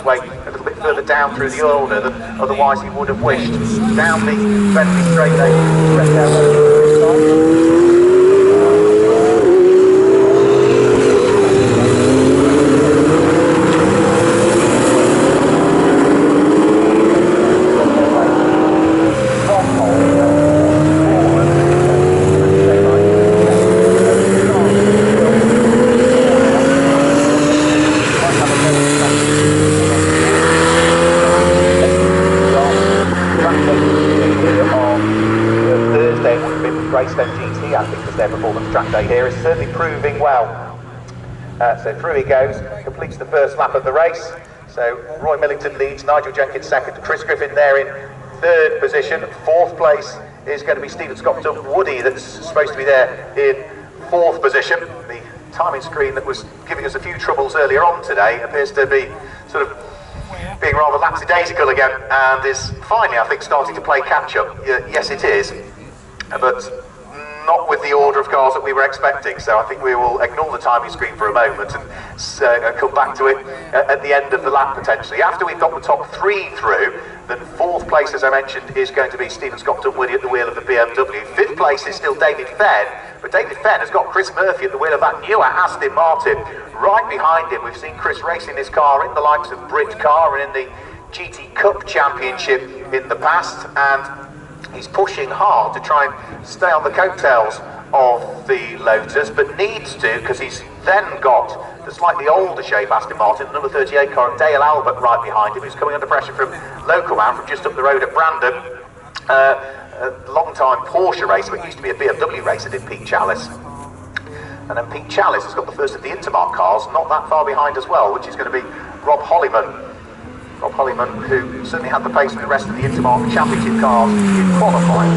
way a little bit further down through the order than otherwise he would have wished. Down the friendly straight lane, straight down this time. GT, I think, was their performance track day here, is certainly proving well. So through he goes, completes the first lap of the race. So Roy Millington leads, Nigel Jenkins second, Chris Griffin there in third position. Fourth place is going to be Stephen Scott Woody, that's supposed to be there in fourth position. The timing screen that was giving us a few troubles earlier on today appears to be sort of being rather lapsy-daisical again, and is finally, I think, starting to play catch-up. Yes, it is, but not with the order of cars that we were expecting, so I think we will ignore the timing screen for a moment and come back to it at the end of the lap potentially. After we've got the top three through, then fourth place, as I mentioned, is going to be Stephen Scott Dunwoody at the wheel of the BMW. Fifth place is still David Fenn, but David Fenn has got Chris Murphy at the wheel of that newer Aston Martin. Right behind him, we've seen Chris racing his car in the likes of Brit Car and in the GT Cup Championship in the past, and he's pushing hard to try and stay on the coattails of the Lotus, but needs to, because he's then got the slightly older shape Aston Martin, number 38 car, Dale Albert right behind him, who's coming under pressure from Locoman from just up the road at Brandon. A long-time Porsche racer, but used to be a BMW racer, did Pete Chalice. And then Pete Chalice has got the first of the Intermarque cars, not that far behind as well, which is going to be Rob Holliman. Rob Holliman, who certainly had the pace with the rest of the Intermarque Championship cars in qualifying.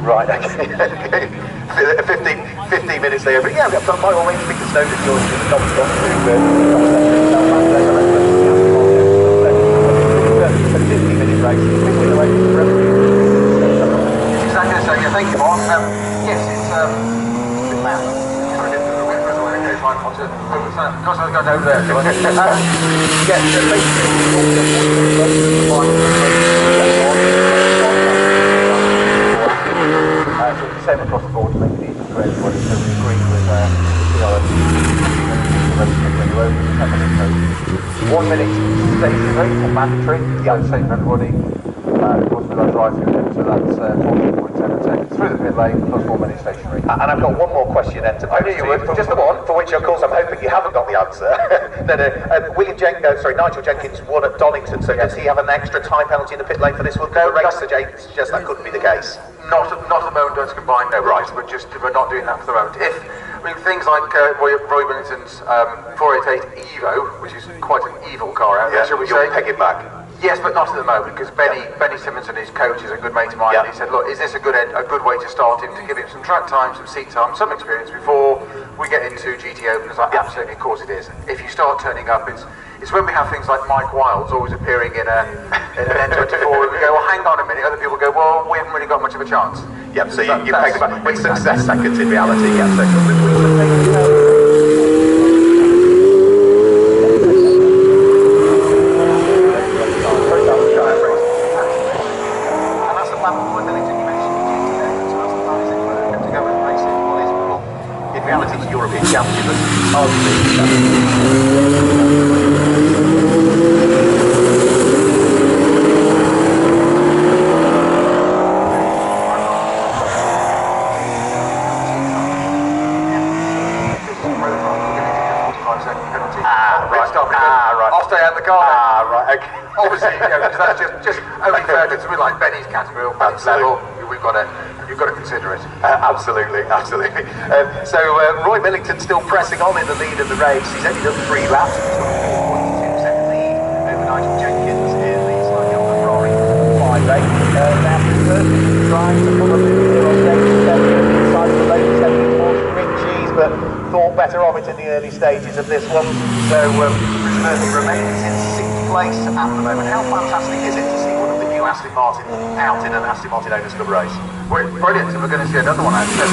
Right, okay. 15 minutes there, but yeah, by all means, because Snowden joins in the top spot to 15-minute race. Exactly so, yeah, thank you, Mark. Yes, it's a bit loud. Sorry, I didn't do the wind, by the way, okay, fine, because I've gone over there. Yeah, so same across the board to make it easy for everybody, so we agree with the other 1 minute stationary or mandatory, same for everybody. Of course with our drive-through, so that's 14.7 seconds through the pit lane plus 1 minute stationary. And I've got one more question then to pose. I knew you would, just the one, for which of course I'm hoping you haven't got the answer. Nigel Jenkins won at Donington, so does he have an extra time penalty in the pit lane for this one? No, the race suggests that couldn't be the case. Not at the moment, don't combine, no, right, but we're not doing that for the moment. Things like Roy Millington's 488 Evo, which is quite an evil car out there, shall we say? Peg it back. Yes, but not at the moment, because Benny Simmons and his coach is a good mate of mine, and he said, look, is this a good way to start him, to give him some track time, some seat time, some experience before we get into GT Opens? Like, absolutely, of course it is. If you start turning up, it's when we have things like Mike Wilds always appearing in an N24, and we go, well, hang on a minute, other people go, well, we haven't really got much of a chance. Yep, so you peg it back. With success seconds in reality, yeah. So reality is European champion, but I'll stay out the car. Right, okay. Obviously, because that's just only fair to something like Benny's category or Benny's level. You've got to consider it. Absolutely. So Roy Millington still pressing on in the lead of the race. He's only done 3 laps. He's got a 4.2% lead over Nigel Jenkins in the slightly older Ferrari 5A. Now, trying to pull up the thought better of it in the early stages of this one. So Chris Murphy remains in 6th place at the moment. How fantastic is it to see one of the new Aston Martin out in an Aston Martin Owners Club race? Well, it's brilliant, and we're going to see another one out there.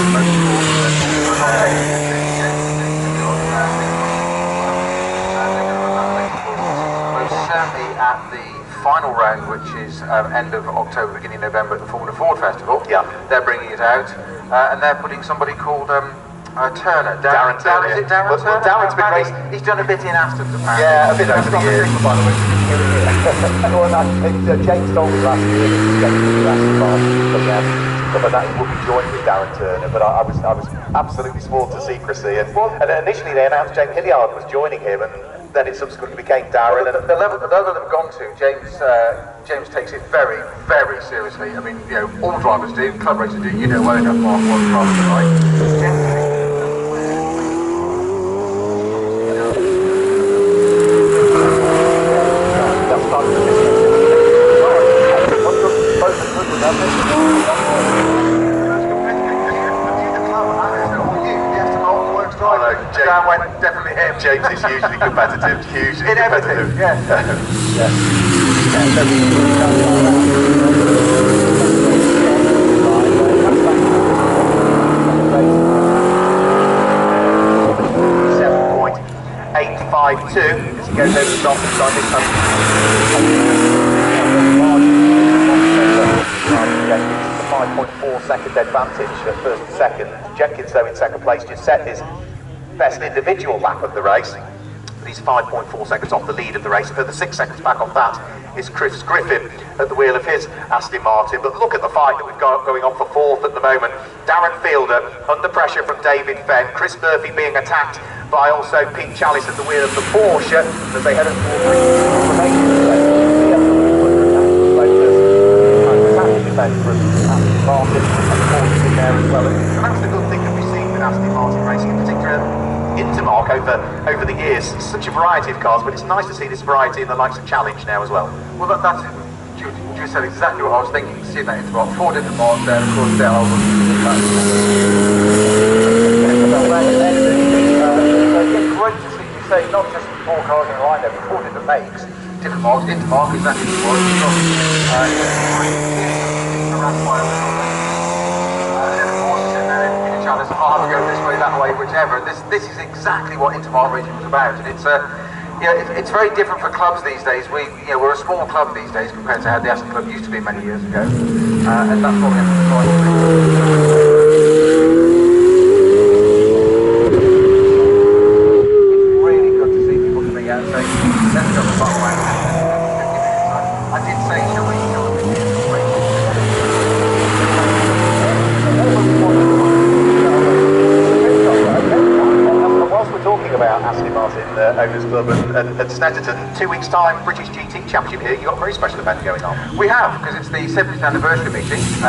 Certainly at the final round, which is end of October, beginning of November at the Formula Ford Festival. Yeah. They're bringing it out, and they're putting somebody called Turner. Darren Turner. Is it Darren Well, Turner? Darren's been racing. He's done a bit in Aston, apparently. Yeah, a bit over the years. By the way. James told me last year that he was going to do Aston Martin, but that he would be joined with Darren Turner, but I was absolutely sworn to secrecy. And initially they announced James Hilliard was joining him, and then it subsequently became Darren. And the level they've gone to, James takes it very, very seriously. I mean, you know, all drivers do, club racers do. You know well enough what drivers are like. Definitely him. James is hugely competitive, hugely in competitive. Everything, yeah. .852 as he goes over the top inside this time. 5.4 second advantage at first and second. Jenkins, though, in second place, just set his best individual lap of the race. But he's 5.4 seconds off the lead of the race. Further 6 seconds back off that is Chris Griffin at the wheel of his Aston Martin. But look at the fight that we've got going on for 4th at the moment. Darren Fielder under pressure from David Fenn. Chris Murphy being attacked by also Pete Chalice at the wheel of the Porsche as they head up towards from Aston Martin, and the Porsche in there as well. And that's the good thing that we've seen with Aston Martin racing, in particular Intermarque over the years. It's such a variety of cars, but it's nice to see this variety in the likes of Challenge now as well. Well, that's you said exactly what I was thinking. Seeing that Intermarque, 4 different marks there, and of course Dale was great to see you say not just 4 cars in a line there, but 4 different makes, different marks. Intermarque exactly what it was. I'll go this way, that way, whichever. This is exactly what Intermarque racing was about, and it's very different for clubs these days. We're a small club these days compared to how the Aston Club used to be many years ago, and that's what we have to try to do. It's really good to see people coming out and saying, "Let's go the bottom line." I did say, shall we? Talking about Aston Martin Owners Club and Snetterton, 2 weeks' time, British GT Championship here. You've got a very special event going on. We have, because it's the 70th anniversary meeting. It's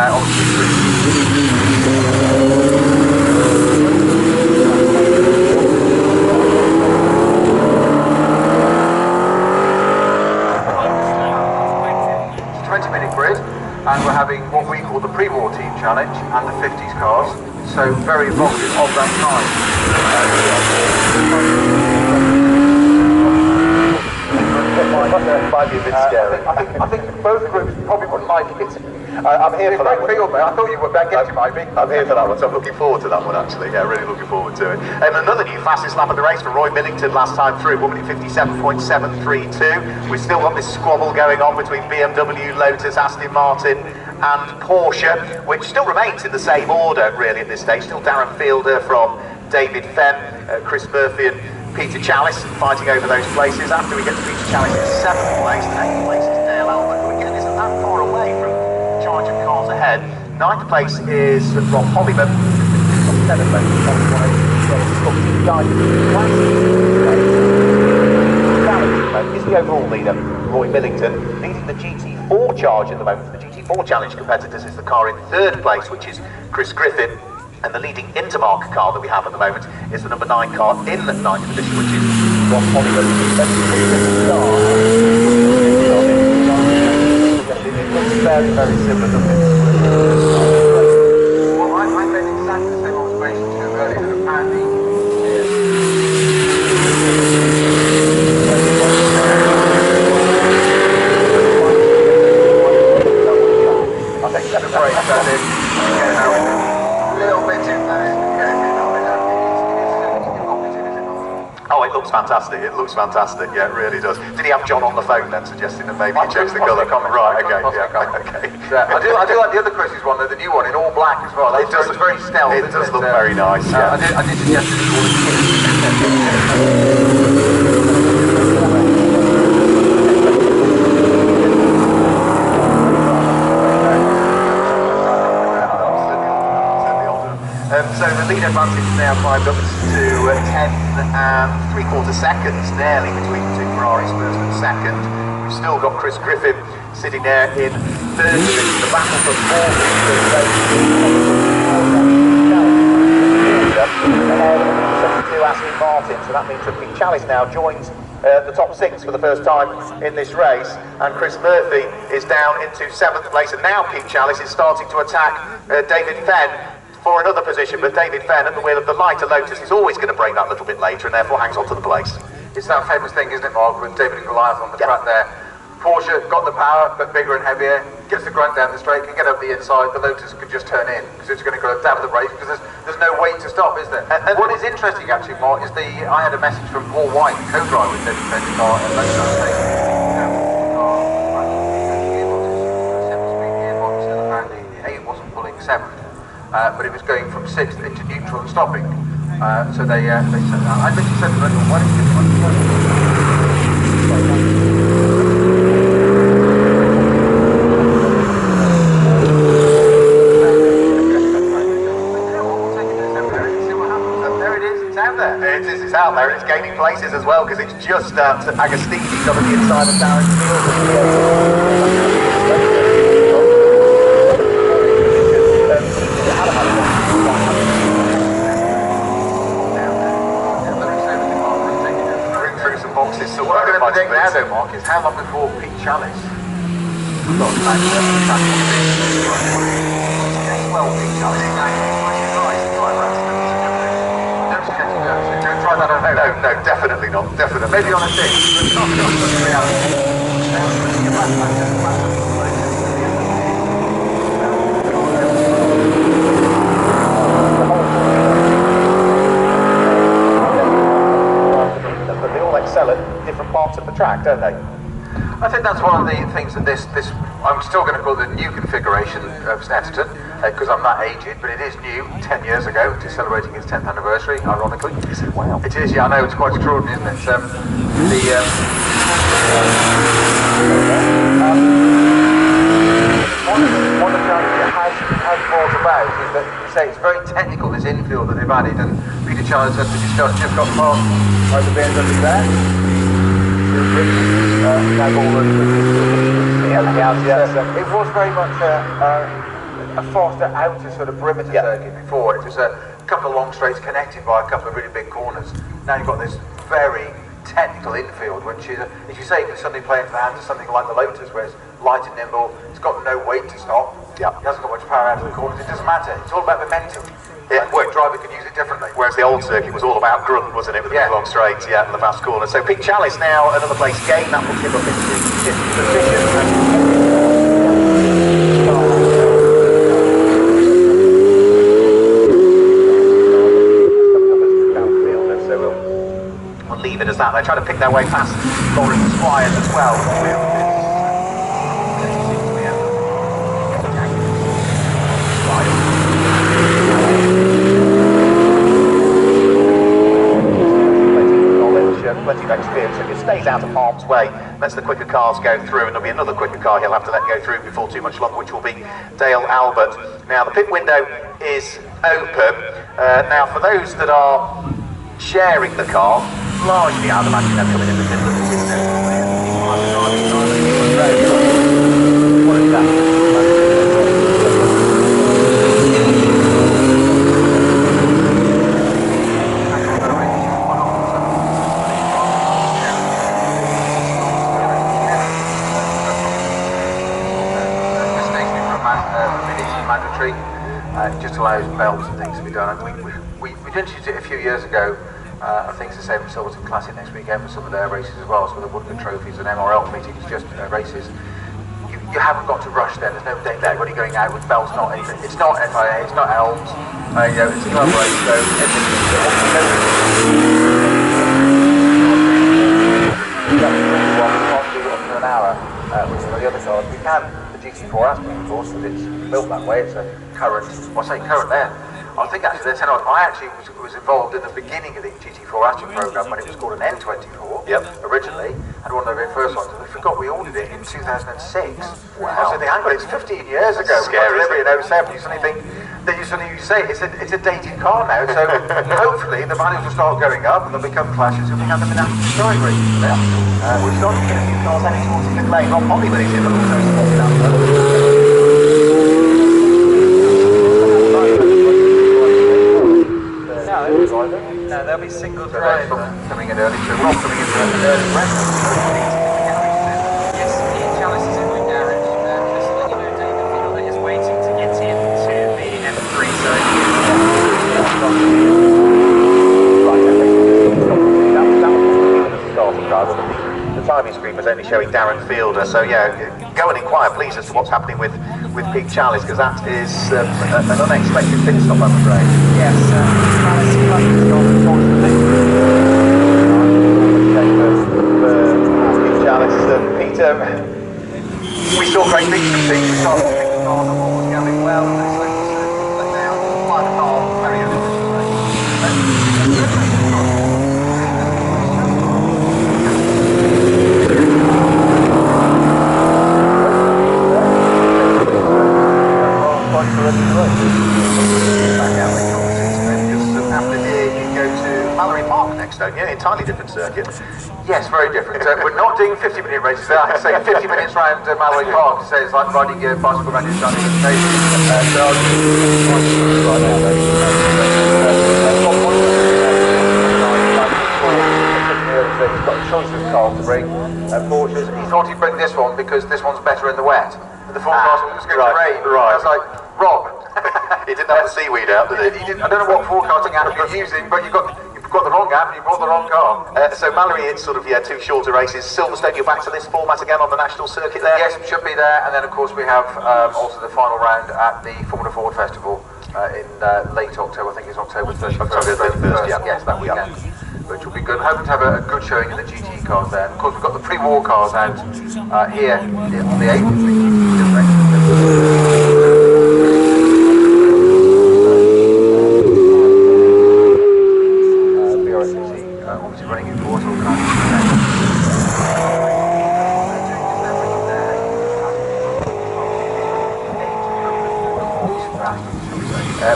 a 20-minute grid, and we're having what we call the pre-war team challenge and the 50s cars. So very evocative of that time. Might be a bit scary. I think both groups probably wouldn't like it. I'm here for that one. Field, I thought you would. I guess you might be. I'm here for that one, so I'm looking forward to that one actually. Yeah, really looking forward to it. Another new fastest lap of the race for Roy Millington last time through, 1 minute 57.732. We've still got this squabble going on between BMW, Lotus, Aston Martin and Porsche, which still remains in the same order really at this stage. Still Darren Fielder from David Fenn, Chris Murphy and Peter Chalice fighting over those places. After we get to Peter Chalice in 7th place, 8th place is Dale Albert, who again isn't that far away from charge of cars ahead. 9th place is Rob Hollyman. 7th place is the overall leader, Roy Millington, leading the GT4 charge at the moment. The GT4 Challenge competitors is the car in 3rd place, which is Chris Griffin. And the leading Intermarque car that we have at the moment is the number 9 car in the 9th position, which is Rob Hollywood. Very, very similar, doesn't it? Well, I made exactly the same observation to him earlier, that apparently fantastic. It looks fantastic. Yeah, it really does. Did he have John on the phone then, suggesting that maybe he changed the colour? Right. Okay. Yeah. Okay. I do like the other Chris's one, the new one in all black as well. It does look very stealth. It does look very nice. Yeah. I did suggest it call it so the lead advantage now climbed up to 10 and 3/4 seconds nearly between the two Ferraris, first and second. We've still got Chris Griffin sitting there in third position. The battle for fourth to Ashley Martin, so that means that Pete Chalice now joins the top six for the first time in this race, and Chris Murphy is down into 7th place, and now Pete Chalice is starting to attack David Fenn for another position, but David Fenn at the wheel of the lighter Lotus is always going to break that little bit later and therefore hangs on to the place. It's that famous thing, isn't it, Mark, with David and Goliath on the track there. Porsche got the power, but bigger and heavier, gets the grunt down the straight, can get up the inside, the Lotus could just turn in, because it's going to go down the race, because there's no weight to stop, is there? And what is interesting, actually, Mark, is I had a message from Paul White, co-driver with David Fenn's car at Lotus, saying, it wasn't pulling 7th, but it was going from 6th into neutral and stopping. So they said, I literally said to them, why don't you get it's out there, and it's gaining places as well, because it's just Agostini got on the inside of Darren's field. Through some boxes. So what I'm going to predict now, though, Mark, is how long before Pete Chalice got back to well, Pete Chalice is now. No, definitely not. Definitely. Maybe on a thing. But they all excel at different parts of the track, don't they? I think that's one of the things that this I'm still going to call the new configuration of Snetterton, because I'm that aged, but it is new, 10 years ago. It is celebrating its 10th anniversary, ironically. Is it? Wow. It is, yeah, I know, it's quite extraordinary, isn't it? One of the things it has brought about is that, you say, it's very technical, this infield that they've added, and Peter Chalice has just got past the BMW there. It was very much a faster outer sort of perimeter circuit before. It was a couple of long straights connected by a couple of really big corners. Now you've got this very technical infield, which is, as you say, can suddenly play into the hands of something like the Lotus, where it's light and nimble, it's got no weight to stop, it hasn't got much power out of the corners, it doesn't matter, it's all about momentum. Yeah, where driver can use it differently. Whereas the old circuit was all about grunt, wasn't it, with the big long straights, and the fast corners. So Pete Chalice now another place gain, that puts him up into 5th position. We'll leave it as that. They're trying to pick their way past Lawrence Squires as well. Plenty of experience. If it stays out of harm's way, lets the quicker cars go through, and there'll be another quicker car he'll have to let go through before too much longer, which will be Dale Albert. Now the pit window is open. Now for those that are sharing the car, largely I'd imagine they're coming in the middle of the window. What is that? It just allows belts and things to be done. And we introduced it a few years ago. I think it's the same with Silverton Classic next weekend for some of their races as well. So the Woodland Trophies and MRL meetings, just races. You haven't got to rush there. There's no date there. Everybody going out with belts. It's not FIA. It's not Elms. It's a club race. So can't do under an hour with some of the other cars. We can, the GT4 has been, of course, because it's built that way. It's a current, current there. I think actually they're 10 hours. I actually was involved in the beginning of the GT4 Aston program when it was called an N24 originally, and one of the very first ones, and I forgot we ordered it in 2006. Wow. I was in the angle, it's 15 years ago. Scary, delivery in 07, you suddenly say it's a dated car now, so hopefully the values will start going up and they'll become clashes and we have them in Aston strike races there. We've started to get a few cars heading towards the lane, not Polly when he's in, but also spotted out there. No, there'll be single driver. Coming in early, so Rob coming in early. Yes, Ian Chalice is in with Darren. Just to let you know, David Fielder is waiting to get into the M3 zone. The timing screen was only showing Darren Fielder, so yeah, go and inquire please as to what's happening with Pete Chalice, because that is an unexpected pit stop, I'm afraid. Yes, Chalice has gone unfortunately. Pete Chalice and Peter, we saw great things from Pete. We saw the car that was going well, and so let down, fly the car very early. Back out the just after here you go to Mallory Park next, don't you? Entirely different circuit. Yes, very different. We're not doing 50-minute races. I say 50 minutes round Mallory Park. So it's like riding your bicycle around your sunny station. He's got a choice of cars to bring. Porsches. He thought he'd bring this one because this one's better in the wet. The forecast was going to rain. Right. I was like, Rob. He didn't have the seaweed out, did he? I don't know what forecasting app you're using, but you've got the wrong app and you brought the wrong car. So Mallory, it's sort of, two shorter races. Silverstone, you're back to this format again on the national circuit there? Yes, it should be there. And then, of course, we have also the final round at the Formula Ford Festival in late October. I think it's October 31st. October 31st, yeah. Yes, that weekend. Which will be good. Hoping to have a good showing in the GT cars there. And of course, we've got the pre-war cars out here on the 8th. Obviously running in force organised.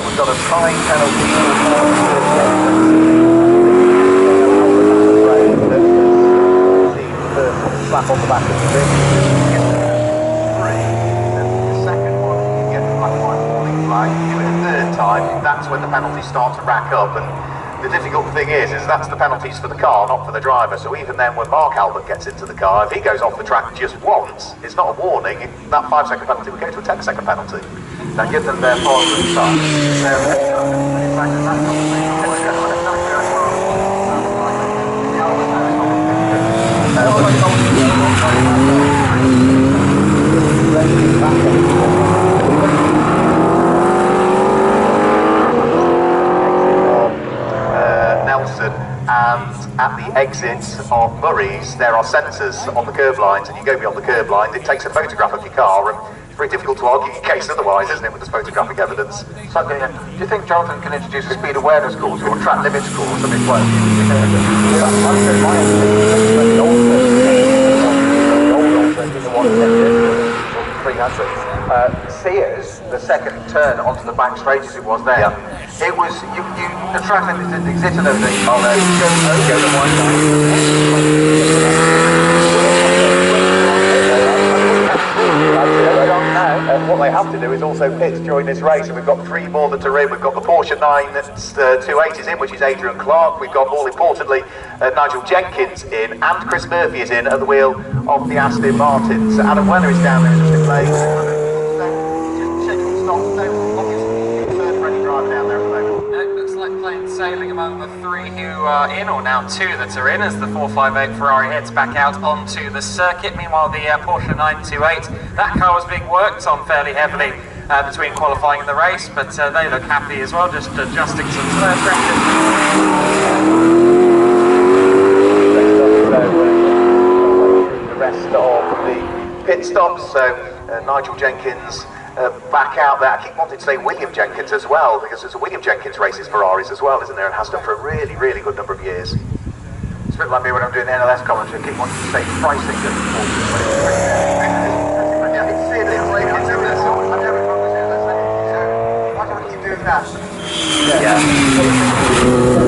We've got a fine penalty. Slap on the back of the thing. The second one, you get the black and white warning flag. You do it a third time, that's when the penalties start to rack up. And the difficult thing is that's the penalties for the car, not for the driver. So even then, when Mark Albert gets into the car, if he goes off the track just once, it's not a warning. That 5-second penalty will go to a 10-second penalty. Now give them their forward and start. Nelson, and at the exits of Murray's there are sensors on the curb lines, and you go beyond the curb line, it takes a photograph of your car, and it's very difficult to argue your case otherwise, isn't it, with this photographic evidence. So, do you think Jonathan can introduce a speed awareness course or a track limits course? I mean, Sears, the second turn onto the back straight as it was there, it was, the track limits didn't exist in those days. What they have to do is also pit during this race, and we've got 3 more that are in. We've got the Porsche 928 is in, which is Adrian Clark. We've got, more importantly, Nigel Jenkins in, and Chris Murphy is in at the wheel of the Aston Martin. So Adam Weller is down there just in place. Third for any driver down there at the moment. It looks like plain sailing among the 3 who are in, or now 2 that are in, as the 458 Ferrari heads back out onto the circuit. Meanwhile, the Porsche 928, that car was being worked on fairly heavily between qualifying and the race, but they look happy as well, just adjusting some tire pressure. rest of the pit stops. So Nigel Jenkins back out there. I keep wanting to say William Jenkins as well, because there's a William Jenkins races Ferraris as well, isn't there, and has done for a really, really good number of years. It's a bit like me when I'm doing the NLS commentary. I keep wanting to say pricing. Why do I keep doing that? Yeah.